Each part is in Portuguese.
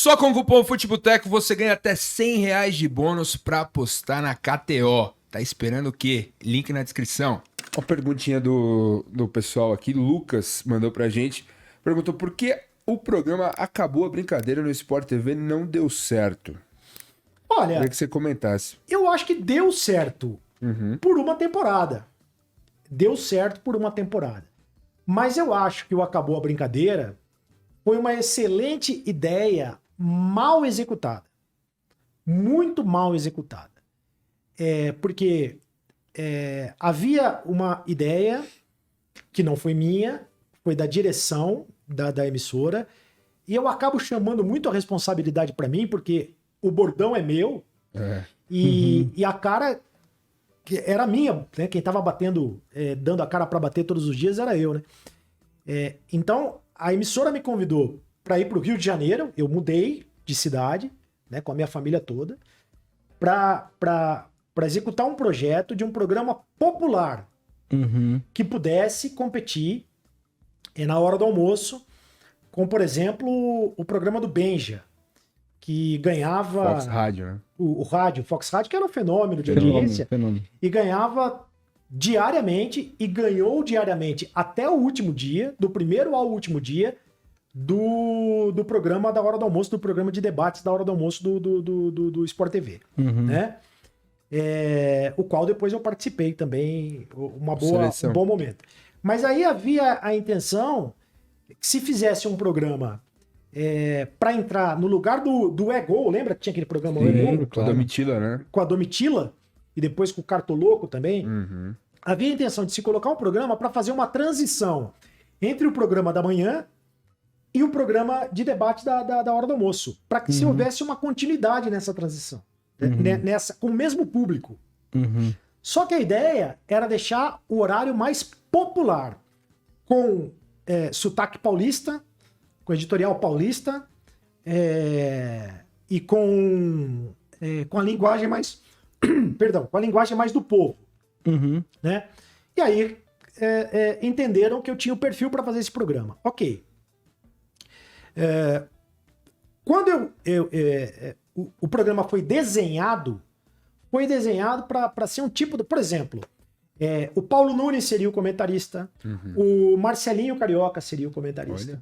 Só com o cupom FUTEBOTECO você ganha até R$100 de bônus pra apostar na KTO. Tá esperando o quê? Link na descrição. Uma perguntinha do pessoal aqui, Lucas mandou pra gente, perguntou por que o programa Acabou a Brincadeira no Sport TV não deu certo. Olha, Queria que você comentasse. eu acho que deu certo por uma temporada. Deu certo por uma temporada. Mas eu acho que o Acabou a Brincadeira foi uma excelente ideia mal executada. Muito mal executada. Porque havia uma ideia que não foi minha, foi da direção da emissora, e eu acabo chamando muito a responsabilidade para mim, porque o bordão é meu, e a cara que era minha, né? Quem tava batendo, dando a cara para bater todos os dias era eu, né? Então, a emissora me convidou para ir para o Rio de Janeiro, eu mudei de cidade, né, com a minha família toda, para executar um projeto de um programa popular que pudesse competir na hora do almoço com, por exemplo, o programa do Benja, que ganhava... Fox Rádio, né? O rádio, Fox Rádio, que era um fenômeno de audiência, e ganhava diariamente, e ganhou diariamente até o último dia, do primeiro ao último dia, do programa da hora do almoço, do programa de debates da hora do almoço do Sport TV, né? O qual depois eu participei também, um bom momento. Mas aí havia a intenção que se fizesse um programa para entrar no lugar do Ego, lembra que tinha aquele programa Ego? Com a Domitila, né? Com a Domitila, e depois com o Cartoloco também. Havia a intenção de se colocar um programa para fazer uma transição entre o programa da manhã e o programa de debate da hora do almoço, para que se houvesse uma continuidade nessa transição, com o mesmo público. Só que a ideia era deixar o horário mais popular, com sotaque paulista, com editorial paulista, e com a linguagem mais... perdão, com a linguagem mais do povo. Né? E aí entenderam que eu tinha o perfil para fazer esse programa. Ok. Quando o programa foi desenhado para ser um tipo de... Por exemplo, o Paulo Nunes seria o comentarista, o Marcelinho Carioca seria o comentarista.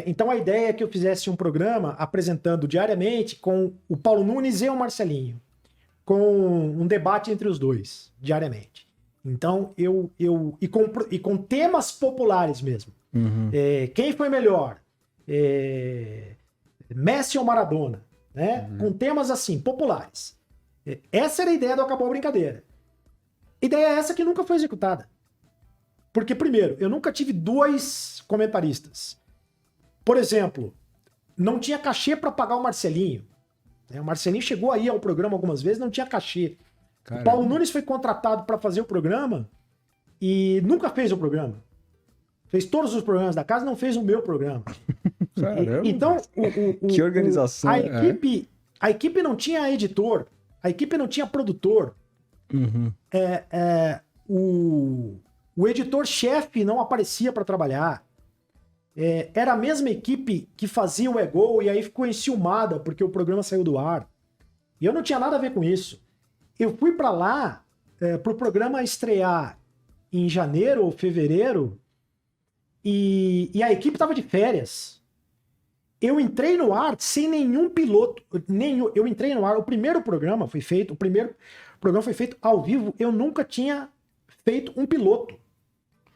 Então a ideia é que eu fizesse um programa apresentando diariamente com o Paulo Nunes e o Marcelinho, com um debate entre os dois, diariamente. Então, e com temas populares mesmo. Quem foi melhor? Messi ou Maradona? Né? Com temas assim, populares. Essa era a ideia do Acabou a Brincadeira. Ideia essa que nunca foi executada. Porque, primeiro, eu nunca tive dois comentaristas. Por exemplo, não tinha cachê para pagar o Marcelinho. O Marcelinho chegou aí ao programa algumas vezes, não tinha cachê. Caramba. O Paulo Nunes foi contratado para fazer o programa e nunca fez o programa. Fez todos os programas da casa, não fez o meu programa. Caramba. Então, que organização. A equipe não tinha editor, a equipe não tinha produtor. O editor-chefe não aparecia para trabalhar. Era a mesma equipe que fazia o Ego e aí ficou enciumada porque o programa saiu do ar. E eu não tinha nada a ver com isso. Eu fui para lá pro programa estrear em janeiro ou fevereiro e a equipe estava de férias. Eu entrei no ar sem nenhum piloto. Eu entrei no ar, o primeiro programa foi feito ao vivo, eu nunca tinha feito um piloto.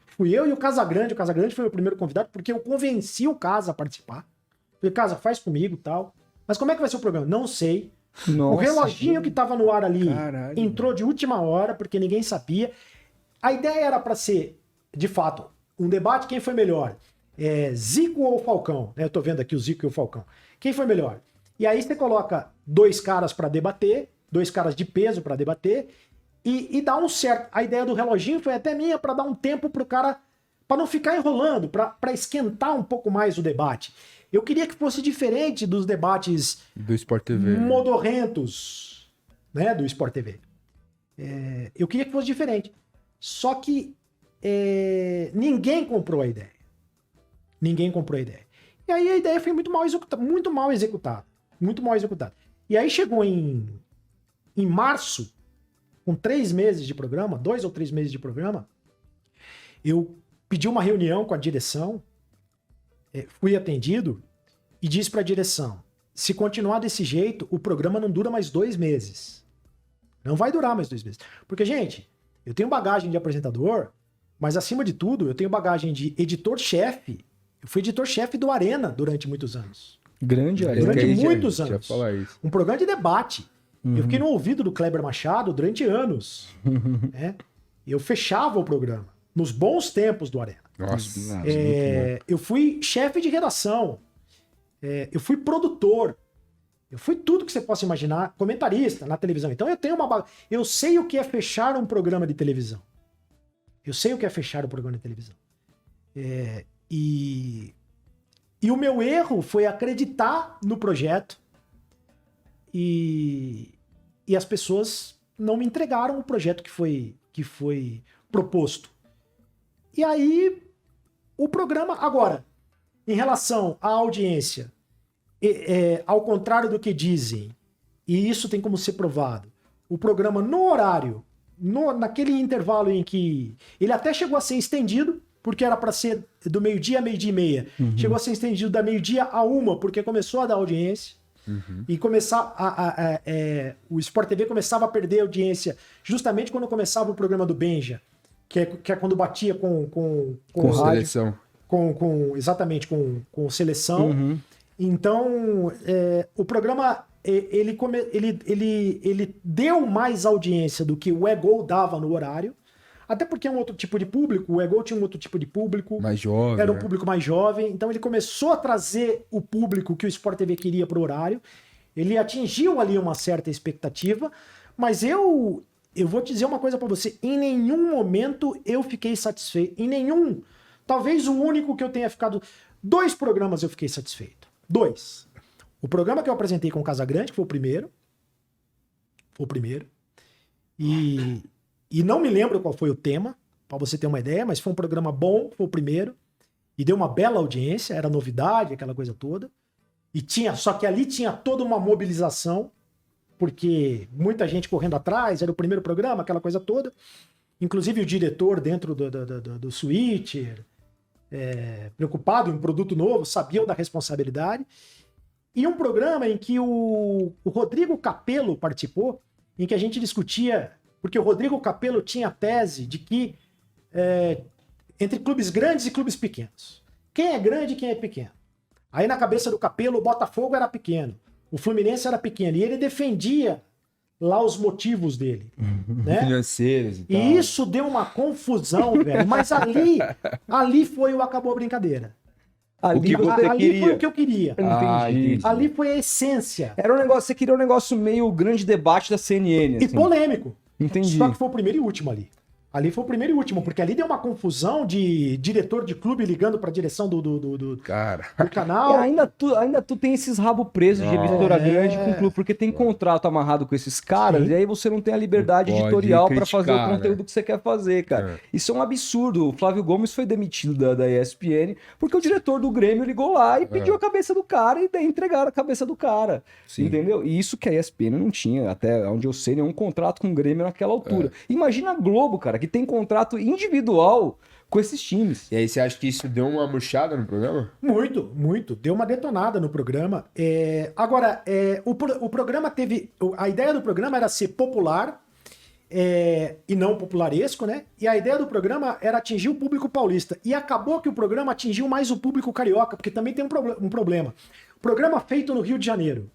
Fui eu e o Casagrande foi o primeiro convidado, porque eu convenci o Casa a participar. Falei, Casa, faz comigo e tal. Mas como é que vai ser o programa? Não sei. O reloginho que tava no ar ali entrou de última hora, porque ninguém sabia. A ideia era para ser, de fato, um debate, quem foi melhor? Zico ou Falcão? Eu tô vendo aqui o Zico e o Falcão. Quem foi melhor? E aí você coloca dois caras para debater, dois caras de peso para debater, e dá um certo... A ideia do reloginho foi até minha para dar um tempo pro cara, para não ficar enrolando, para esquentar um pouco mais o debate. Eu queria que fosse diferente dos debates do Sport TV, modorrentos, né, do Sport TV. Eu queria que fosse diferente. Só que ninguém comprou a ideia. E E aí a ideia foi muito mal executada. Muito mal executada. E aí chegou em março, com 3 meses de programa, 2 ou 3 meses de programa, eu pedi uma reunião com a direção, fui atendido e disse para a direção, se continuar desse jeito, o programa não dura mais 2 meses. Não vai durar mais 2 meses. Porque, gente, eu tenho bagagem de apresentador, mas acima de tudo, eu tenho bagagem de editor-chefe. Eu fui editor-chefe do Arena durante muitos anos. Grande Arena. Durante Isso aí, muitos já anos. falar isso. Um programa de debate. Eu fiquei no ouvido do Kleber Machado durante anos. Né? Eu fechava o programa. Nos bons tempos do Arena. Nossa. Eu fui chefe de redação. Eu fui produtor. Eu fui tudo que você possa imaginar. Comentarista na televisão. Então eu tenho eu sei o que é fechar um programa de televisão. Eu sei o que é fechar um programa de televisão. E o meu erro foi acreditar no projeto e as pessoas não me entregaram o projeto que foi proposto. E aí, o programa... Agora, em relação à audiência, ao contrário do que dizem, e isso tem como ser provado, o programa no horário, naquele intervalo em que... Ele até chegou a ser estendido, porque era para ser do meio-dia a meio-dia e meia. Chegou a ser estendido da meio-dia a 1, porque começou a dar audiência. E o Sport TV começava a perder audiência justamente quando começava o programa do Benja, que é quando batia com rádio, seleção. Exatamente, com seleção. Então, o programa ele deu mais audiência do que o E-Gol dava no horário. Até porque é um outro tipo de público, o E-Gol tinha um outro tipo de público. Mais jovem. Era um público mais jovem. Então ele começou a trazer o público que o Sport TV queria para o horário. Ele atingiu ali uma certa expectativa. Mas eu vou te dizer uma coisa para você. Em nenhum momento eu fiquei satisfeito. Em nenhum. Talvez o único que eu tenha ficado... 2 programas eu fiquei satisfeito. 2. O programa que eu apresentei com o Casagrande, que foi o primeiro. E não me lembro qual foi o tema, para você ter uma ideia, mas foi um programa bom, foi o primeiro. E deu uma bela audiência, era novidade, aquela coisa toda. Só que ali tinha toda uma mobilização, porque muita gente correndo atrás, era o primeiro programa, aquela coisa toda. Inclusive o diretor dentro do Switcher, preocupado em um produto novo, sabiam da responsabilidade. E um programa em que o Rodrigo Capello participou, em que a gente discutia... Porque o Rodrigo Capello tinha a tese de que entre clubes grandes e clubes pequenos. Quem é grande e quem é pequeno? Aí na cabeça do Capello, o Botafogo era pequeno, o Fluminense era pequeno. E ele defendia lá os motivos dele. Né? Financeiros e tal. E isso deu uma confusão, velho. Mas ali foi o acabou a brincadeira. Ali foi o que eu queria. Entendi. Ali foi a essência. Era um negócio, você queria um negócio meio grande debate da CNN. E assim. polêmico. Entendi. Só que foi o primeiro e último ali. Ali foi o primeiro e último, porque ali deu uma confusão de diretor de clube ligando pra direção do canal. E ainda tu tem esses rabo presos de emissora grande com o clube, porque tem contrato amarrado com esses caras, e aí você não tem a liberdade editorial pra fazer o conteúdo que você quer fazer, cara. Isso é um absurdo. O Flávio Gomes foi demitido da ESPN porque o diretor do Grêmio ligou lá e pediu a cabeça do cara e daí entregaram a cabeça do cara. Sim. Entendeu? E isso que a ESPN não tinha, até onde eu sei, nenhum contrato com o Grêmio naquela altura. Imagina a Globo, cara, que tem contrato individual com esses times. E aí você acha que isso deu uma murchada no programa? Muito, muito. Deu uma detonada no programa. Agora, o programa teve... A ideia do programa era ser popular e não popularesco, né? E a ideia do programa era atingir o público paulista. E acabou que o programa atingiu mais o público carioca, porque também tem um problema. O programa feito no Rio de Janeiro,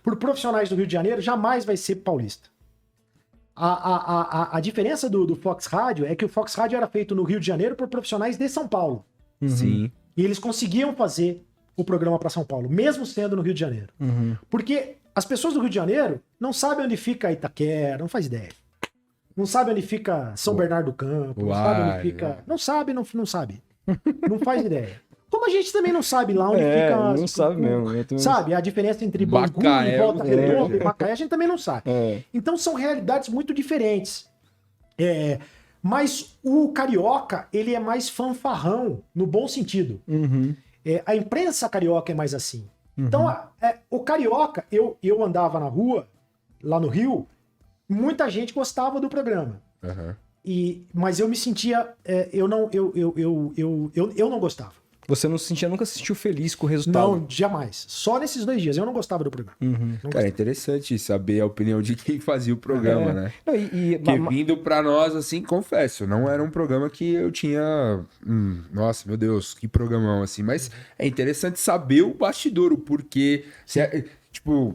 por profissionais do Rio de Janeiro, jamais vai ser paulista. A diferença do Fox Rádio é que o Fox Rádio era feito no Rio de Janeiro por profissionais de São Paulo. Sim. E eles conseguiam fazer o programa para São Paulo, mesmo sendo no Rio de Janeiro. Porque as pessoas do Rio de Janeiro não sabem onde fica Itaquera, não faz ideia. Não sabem onde fica São Bernardo do Campo, não sabe onde fica... Não sabe. Não faz ideia. Como a gente também não sabe lá onde fica... Não sabe mesmo. Sabe? A diferença entre Bangu e Volta Redonda e Macaé, a gente também não sabe. Então são realidades muito diferentes. Mas o carioca, ele é mais fanfarrão, no bom sentido. A imprensa carioca é mais assim. Então, o carioca, eu andava na rua, lá no Rio, muita gente gostava do programa. Mas eu me sentia... eu não gostava. Você não se sentia, nunca se sentiu feliz com o resultado? Não, jamais. Só nesses 2 dias. Eu não gostava do programa. Cara, é interessante saber a opinião de quem fazia o programa, né? Não, Porque vindo pra nós, assim, confesso, não era um programa que eu tinha... nossa, meu Deus, que programão, assim. Mas é interessante saber o bastidor, o porquê. Tipo,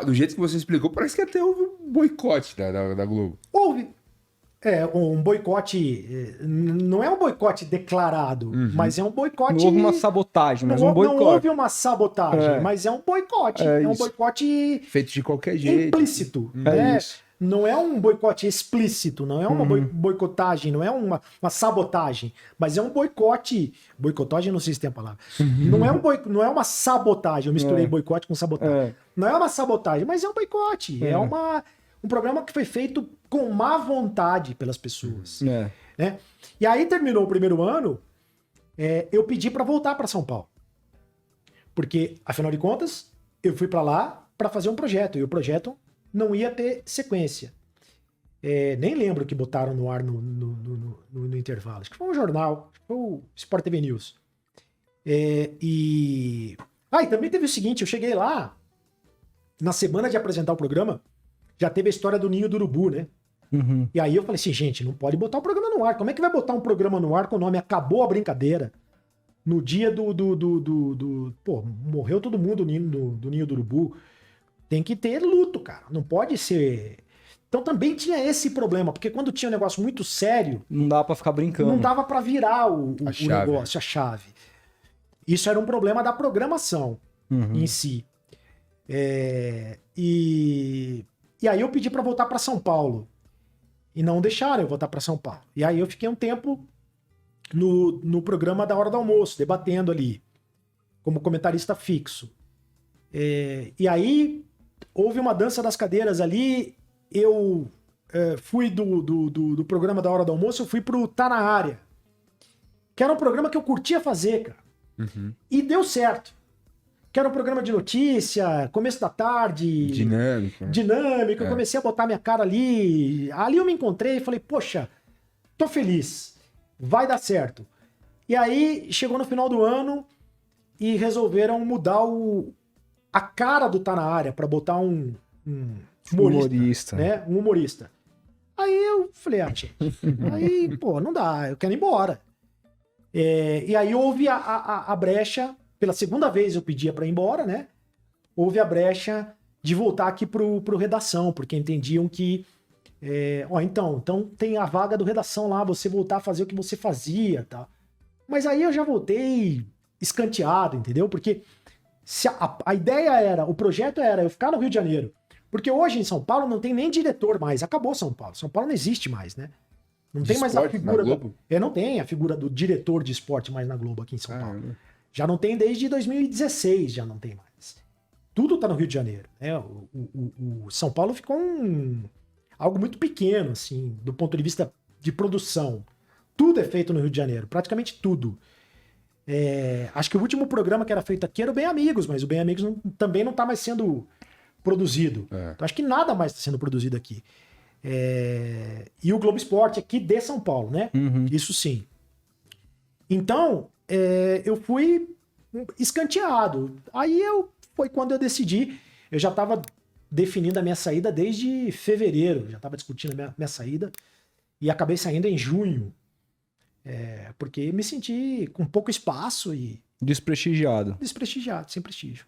do jeito que você explicou, parece que até houve um boicote da Globo. Houve. Um boicote... Não é um boicote declarado, mas é um boicote... Não houve uma sabotagem, mas um boicote. Não houve uma sabotagem, mas é um boicote. É um boicote... Feito de qualquer jeito. Implícito. Isso. Não é um boicote explícito, não é uma boicotagem, não é uma sabotagem, mas é um boicote. Boicotagem, não sei se tem a palavra. Não é uma sabotagem, eu misturei boicote com sabotagem. Não é uma sabotagem, mas é um boicote. É um programa que foi feito com má vontade pelas pessoas. Né? E aí terminou o primeiro ano, eu pedi para voltar para São Paulo. Porque, afinal de contas, eu fui para lá para fazer um projeto, e o projeto não ia ter sequência. Nem lembro que botaram no ar no intervalo. Acho que foi um jornal, acho que foi o Sport TV News. E também teve o seguinte, eu cheguei lá, na semana de apresentar o programa, já teve a história do Ninho do Urubu, né? E aí eu falei assim, gente, não pode botar o programa no ar. Como é que vai botar um programa no ar com o nome Acabou a Brincadeira? No dia Pô, morreu todo mundo do Ninho do Urubu. Tem que ter luto, cara. Não pode ser... Então também tinha esse problema, porque quando tinha um negócio muito sério... Não dava pra ficar brincando. Não dava pra virar o negócio, a chave. Isso era um problema da programação em si. E aí eu pedi pra voltar pra São Paulo. E não deixaram eu voltar pra São Paulo. E aí eu fiquei um tempo no programa da hora do almoço, debatendo ali, como comentarista fixo. E aí houve uma dança das cadeiras ali, eu fui do programa da hora do almoço, eu fui pro Tá Na Área, que era um programa que eu curtia fazer, cara. E deu certo. Que era um programa de notícia, começo da tarde. Dinâmico. Eu comecei a botar minha cara ali. Ali eu me encontrei e falei, poxa, tô feliz. Vai dar certo. E aí, chegou no final do ano e resolveram mudar a cara do Tá Na Área para botar um humorista. Né? Um humorista. Aí eu falei, gente, aí, pô, não dá, eu quero ir embora. E aí houve a brecha, pela segunda vez eu pedia para ir embora, né? Houve a brecha de voltar aqui pro Redação, porque entendiam que então tem a vaga do Redação lá, você voltar a fazer o que você fazia, tá? Mas aí eu já voltei escanteado, entendeu? Porque se a ideia era, o projeto era eu ficar no Rio de Janeiro, porque hoje em São Paulo não tem nem diretor mais, acabou São Paulo. São Paulo não existe mais, né? Não tem mais a figura... não tem a figura do diretor de esporte mais na Globo aqui em São Paulo. Já não tem desde 2016, já não tem mais. Tudo tá no Rio de Janeiro, né? O São Paulo ficou algo muito pequeno, assim, do ponto de vista de produção. Tudo é feito no Rio de Janeiro, praticamente tudo. Acho que o último programa que era feito aqui era o Bem Amigos, mas o Bem Amigos também não tá mais sendo produzido. Então, acho que nada mais está sendo produzido aqui. E o Globo Esporte aqui de São Paulo, né? Isso sim. Então, eu fui escanteado. Aí foi quando eu decidi, eu já estava definindo a minha saída desde fevereiro, já estava discutindo a minha saída e acabei saindo em junho, porque me senti com pouco espaço e... Desprestigiado. Desprestigiado, sem prestígio.